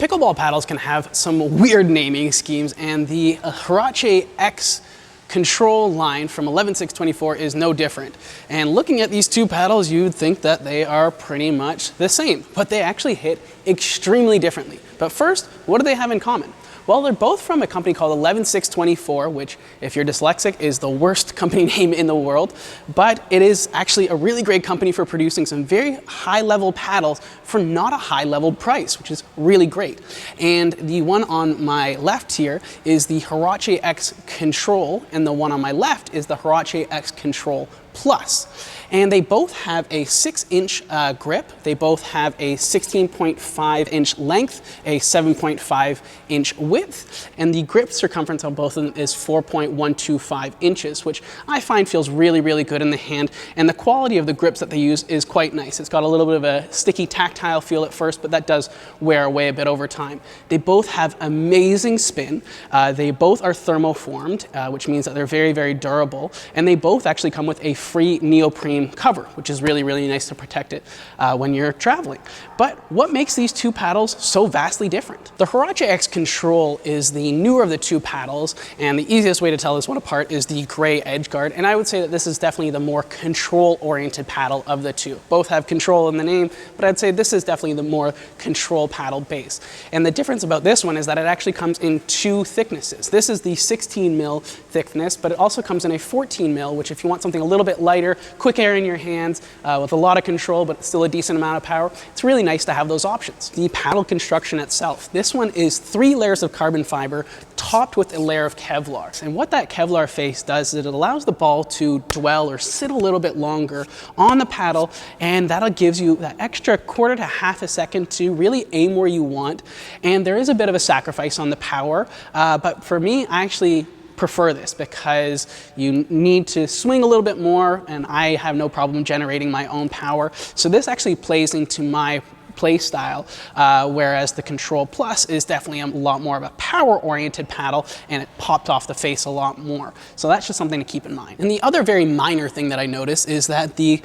Pickleball paddles can have some weird naming schemes, and the Hurache-X Control line from 11Six24 is no different. And looking at these two paddles, you'd think that they are pretty much the same, but they actually hit extremely differently. But first, what do they have in common? Well, they're both from a company called 11Six24, which, if you're dyslexic, is the worst company name in the world. But it is actually a really great company for producing some very high-level paddles for not a high-level price, which is really great. And the one on my left here is the Hurache-X Control, and the one on my left is the Hurache-X Control Plus. And they both have a 6-inch grip. They both have a 16.5-inch length, a 7.5-inch width, and the grip circumference on both of them is 4.125 inches, which I find feels really, really good in the hand. And the quality of the grips that they use is quite nice. It's got a little bit of a sticky, tactile feel at first, but that does wear away a bit over time. They both have amazing spin. They both are thermoformed, which means that they're very, very durable. And they both actually come with a free neoprene cover, which is really, really nice to protect it when you're traveling. But what makes these two paddles so vastly different? The Hurache-X Control is the newer of the two paddles, and the easiest way to tell this one apart is the gray edge guard. And I would say that this is definitely the more control-oriented paddle of the two. Both have control in the name, but I'd say this is definitely the more control paddle base. And the difference about this one is that it actually comes in two thicknesses. This is the 16 mil thickness, but it also comes in a 14 mil, which if you want something a little bit lighter, quick air in your hands, with a lot of control, but still a decent amount of power, it's really nice to have those options. The paddle construction itself, this one is 3 layers of carbon fiber topped with a layer of Kevlar. And what that Kevlar face does is it allows the ball to dwell or sit a little bit longer on the paddle, and that'll gives you that extra quarter to half a second to really aim where you want. And there is a bit of a sacrifice on the power, but for me, I actually prefer this because you need to swing a little bit more, and I have no problem generating my own power. So this actually plays into my play style, whereas the Control Plus is definitely a lot more of a power-oriented paddle, and it popped off the face a lot more. So that's just something to keep in mind. And the other very minor thing that I noticed is that the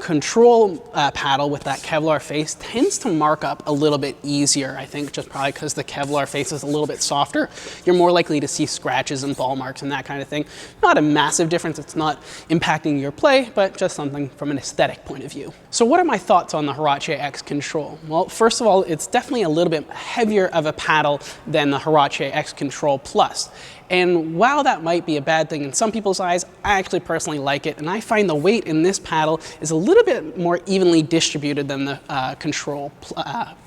Control paddle with that Kevlar face tends to mark up a little bit easier, I think, just probably because the Kevlar face is a little bit softer. You're more likely to see scratches and ball marks and that kind of thing. Not a massive difference. It's not impacting your play, but just something from an aesthetic point of view. So what are my thoughts on the Hurache-X Control? Well, first of all, it's definitely a little bit heavier of a paddle than the Hurache-X Control Plus. And while that might be a bad thing in some people's eyes, I actually personally like it, and I find the weight in this paddle is a little bit more evenly distributed than the Control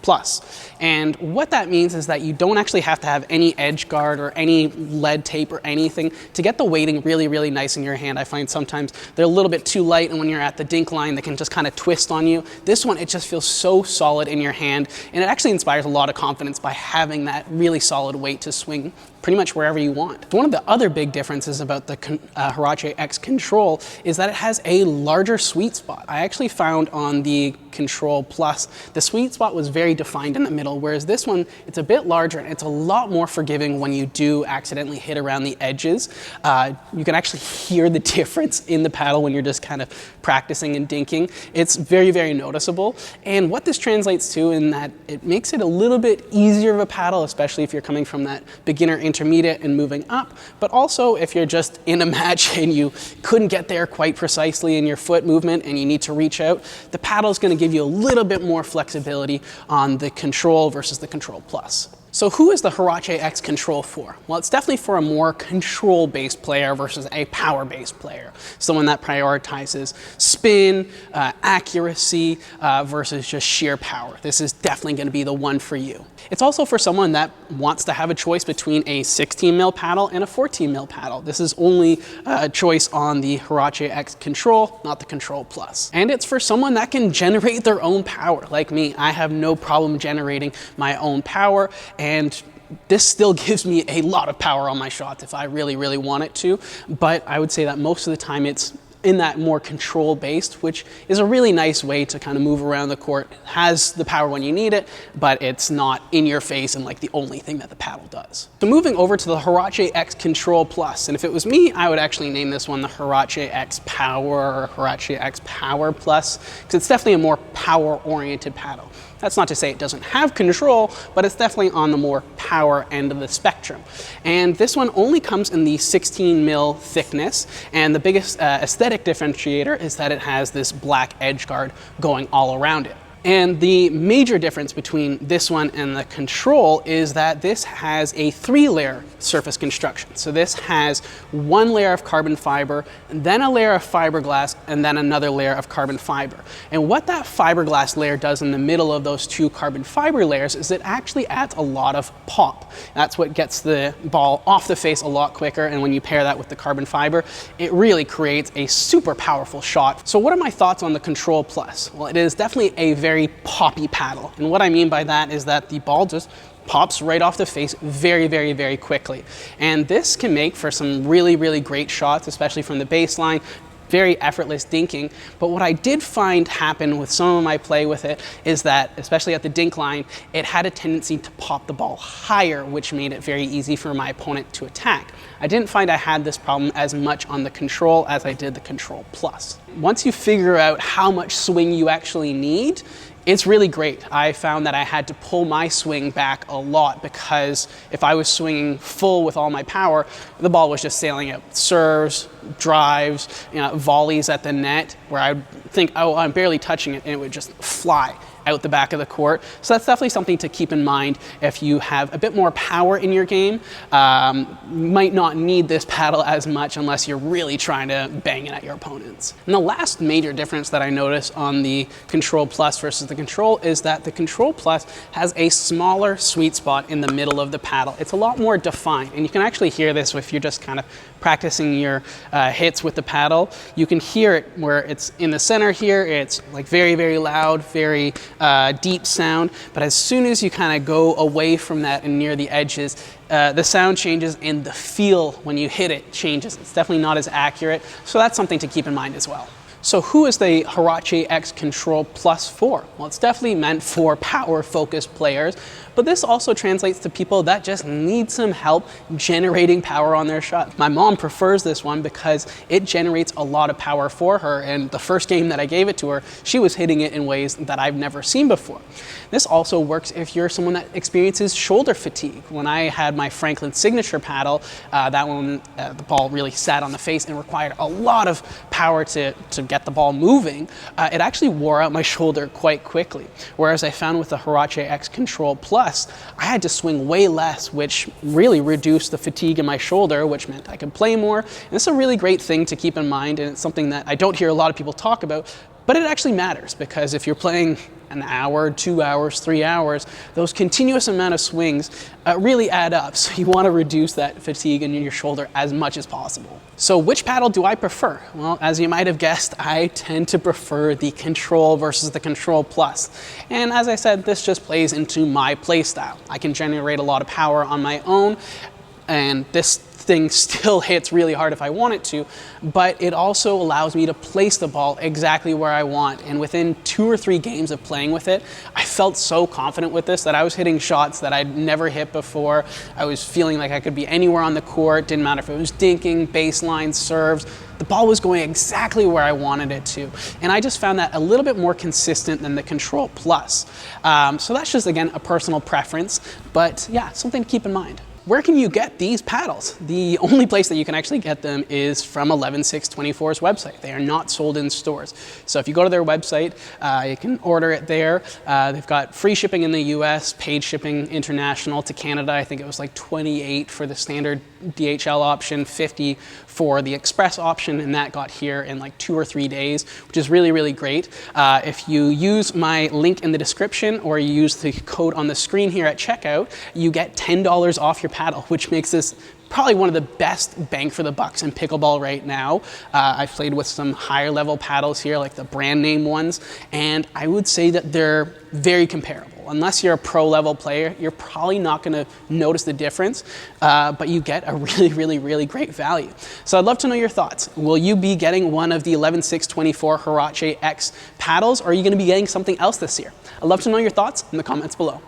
Plus. And what that means is that you don't actually have to have any edge guard or any lead tape or anything to get the weighting really, really nice in your hand. I find sometimes they're a little bit too light, and when you're at the dink line, they can just kind of twist on you. This one, it just feels so solid in your hand, and it actually inspires a lot of confidence by having that really solid weight to swing pretty much wherever you want. One of the other big differences about the Hurache-X Control is that it has a larger sweet spot. I actually found on the Control Plus, the sweet spot was very defined in the middle, whereas this one, it's a bit larger and it's a lot more forgiving when you do accidentally hit around the edges. You can actually hear the difference in the paddle when you're just kind of practicing and dinking. It's very, very noticeable. And what this translates to in that it makes it a little bit easier of a paddle, especially if you're coming from that beginner intermediate and moving up, but also if you're just in a match and you couldn't get there quite precisely in your foot movement and you need to reach out, the paddle is going to give you a little bit more flexibility on the Control versus the Control Plus. So who is the Hurache-X Control for? Well, it's definitely for a more control-based player versus a power-based player. Someone that prioritizes spin, accuracy, versus just sheer power. This is definitely going to be the one for you. It's also for someone that wants to have a choice between a 16 mil paddle and a 14 mil paddle. This is only a choice on the Hurache-X Control, not the Control Plus. And it's for someone that can generate their own power. Like me, I have no problem generating my own power, and this still gives me a lot of power on my shots if I really, really want it to. But I would say that most of the time it's in that more control-based, which is a really nice way to kind of move around the court. It has the power when you need it, but it's not in your face and like the only thing that the paddle does. So moving over to the Hurache-X Control Plus, and if it was me, I would actually name this one the Hurache-X Power or Hurache-X Power Plus, because it's definitely a more power-oriented paddle. That's not to say it doesn't have control, but it's definitely on the more power end of the spectrum. And this one only comes in the 16 mil thickness, and the biggest aesthetic differentiator is that it has this black edge guard going all around it. And the major difference between this one and the Control is that this has a 3-layer surface construction. So this has 1 layer of carbon fiber, and then a layer of fiberglass, and then another layer of carbon fiber. And what that fiberglass layer does in the middle of those 2 carbon fiber layers is it actually adds a lot of pop. That's what gets the ball off the face a lot quicker, and when you pair that with the carbon fiber, it really creates a super powerful shot. So what are my thoughts on the Control Plus? Well, it is definitely a very poppy paddle. And what I mean by that is that the ball just pops right off the face very, very, very quickly. And this can make for some really, really great shots, especially from the baseline. Very effortless dinking. But what I did find happen with some of my play with it is that, especially at the dink line, it had a tendency to pop the ball higher, which made it very easy for my opponent to attack. I didn't find I had this problem as much on the Control as I did the Control Plus. Once you figure out how much swing you actually need, it's really great. I found that I had to pull my swing back a lot because if I was swinging full with all my power, the ball was just sailing out. Serves, drives, volleys at the net where I'd think, oh, I'm barely touching it, and it would just fly out the back of the court. So that's definitely something to keep in mind if you have a bit more power in your game. You might not need this paddle as much unless you're really trying to bang it at your opponents. And the last major difference that I noticed on the Control Plus versus the Control is that the Control Plus has a smaller sweet spot in the middle of the paddle. It's a lot more defined, and you can actually hear this if you're just kind of practicing your hits with the paddle. You can hear it where it's in the center here. It's like very, very loud, very deep sound, but as soon as you kind of go away from that and near the edges, the sound changes and the feel when you hit it changes. It's definitely not as accurate, so that's something to keep in mind as well. So who is the Hurache-X Control Plus for? Well, it's definitely meant for power-focused players, but this also translates to people that just need some help generating power on their shot. My mom prefers this one because it generates a lot of power for her, and the first game that I gave it to her, she was hitting it in ways that I've never seen before. This also works if you're someone that experiences shoulder fatigue. When I had my Franklin signature paddle, that one, the ball really sat on the face and required a lot of power to get the ball moving. It actually wore out my shoulder quite quickly. Whereas I found with the Hurache-X Control Plus, I had to swing way less, which really reduced the fatigue in my shoulder, which meant I could play more. And it's a really great thing to keep in mind, and it's something that I don't hear a lot of people talk about, but it actually matters because if you're playing an hour, 2 hours, 3 hours, those continuous amount of swings really add up. So you want to reduce that fatigue in your shoulder as much as possible. So which paddle do I prefer? Well, as you might have guessed, I tend to prefer the Control versus the Control Plus. And as I said, this just plays into my play style. I can generate a lot of power on my own, and this thing still hits really hard if I want it to, but it also allows me to place the ball exactly where I want. And within 2 or 3 games of playing with it, I felt so confident with this that I was hitting shots that I'd never hit before. I was feeling like I could be anywhere on the court, didn't matter if it was dinking, baseline, serves. The ball was going exactly where I wanted it to. And I just found that a little bit more consistent than the Control Plus. So that's just, again, a personal preference, but yeah, something to keep in mind. Where can you get these paddles? The only place that you can actually get them is from 11Six24's website. They are not sold in stores. So if you go to their website, you can order it there. They've got free shipping in the US, paid shipping international to Canada. I think it was like 28 for the standard DHL option, 50 for the express option, and that got here in like 2 or 3 days, which is really, really great. If you use my link in the description or you use the code on the screen here at checkout, you get $10 off your paddle, which makes this probably one of the best bang for the bucks in pickleball right now. I've played with some higher level paddles here, like the brand name ones, and I would say that they're very comparable. Unless you're a pro level player, you're probably not gonna notice the difference, but you get a really, really, really great value. So I'd love to know your thoughts. Will you be getting one of the 11Six24 Hurache-X paddles, or are you gonna be getting something else this year? I'd love to know your thoughts in the comments below.